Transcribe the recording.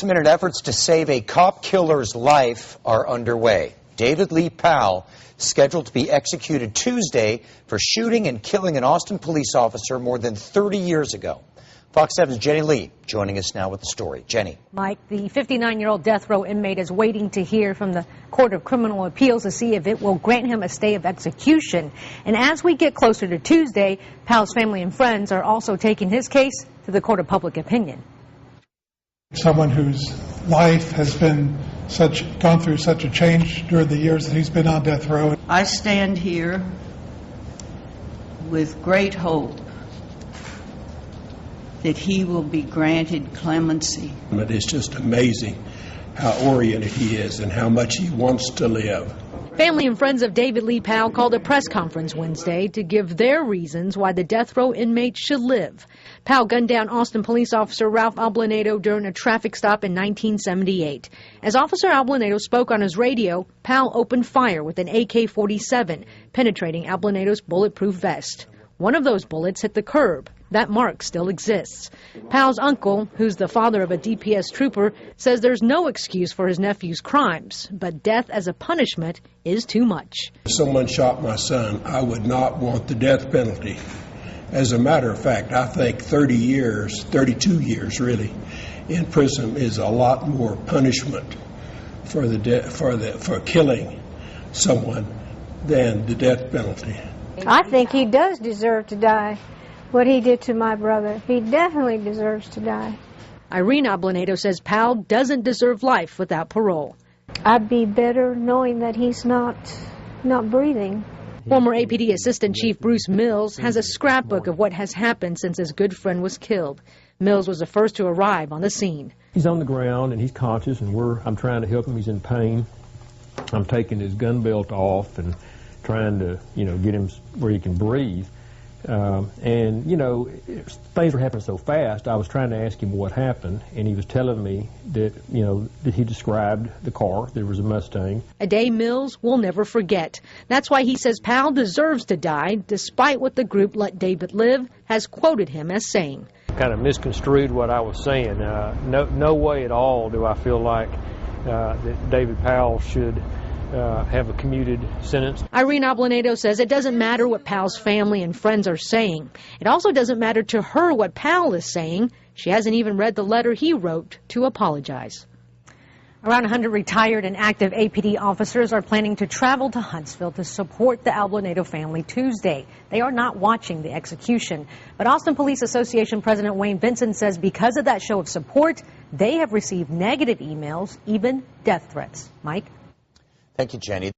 Last-minute efforts to save a cop killer's life are underway. David Lee Powell, scheduled to be executed Tuesday for shooting and killing an Austin police officer more than 30 years ago. Fox 7's Jenny Lee joining us now with the story. Jenny. Mike, the 59-year-old death row inmate is waiting to hear from the Court of Criminal Appeals to see if it will grant him a stay of execution. And as we get closer to Tuesday, Powell's family and friends are also taking his case to the Court of Public Opinion. Someone whose life has been gone through such a change during the years that he's been on death row. I stand here with great hope that he will be granted clemency. It's just amazing how oriented he is and how much he wants to live. Family and friends of David Lee Powell called a press conference Wednesday to give their reasons why the death row inmate should live. Powell gunned down Austin police officer Ralph Ablanedo during a traffic stop in 1978. As Officer Ablanedo spoke on his radio, Powell opened fire with an AK-47, penetrating Ablanedo's bulletproof vest. One of those bullets hit the curb. That mark still exists. Powell's uncle, who's the father of a DPS trooper, says there's no excuse for his nephew's crimes, but death as a punishment is too much. If someone shot my son, I would not want the death penalty. As a matter of fact, I think 30 years, 32 years really, in prison is a lot more punishment for killing someone than the death penalty. I think he does deserve to die. What he did to my brother, he definitely deserves to die. Irene Ablanedo says Powell doesn't deserve life without parole. I'd be better knowing that he's not breathing. Former APD Assistant Chief Bruce Mills has a scrapbook of what has happened since his good friend was killed. Mills was the first to arrive on the scene. He's on the ground and he's conscious, and I'm trying to help him. He's in pain. I'm taking his gun belt off and trying to, get him where he can breathe. Things were happening so fast, I was trying to ask him what happened, and he was telling me that, that he described the car. There was a Mustang. A day Mills will never forget. That's why he says Powell deserves to die, despite what the group Let David Live has quoted him as saying. Kind of misconstrued what I was saying. No way at all do I feel like that David Powell should have a commuted sentence. Irene Ablanedo says it doesn't matter what Powell's family and friends are saying. It also doesn't matter to her what Powell is saying. She hasn't even read the letter he wrote to apologize. Around 100 retired and active APD officers are planning to travel to Huntsville to support the Ablanedo family Tuesday. They are not watching the execution. But Austin Police Association President Wayne Benson says because of that show of support, they have received negative emails, even death threats. Mike? Thank you, Jenny.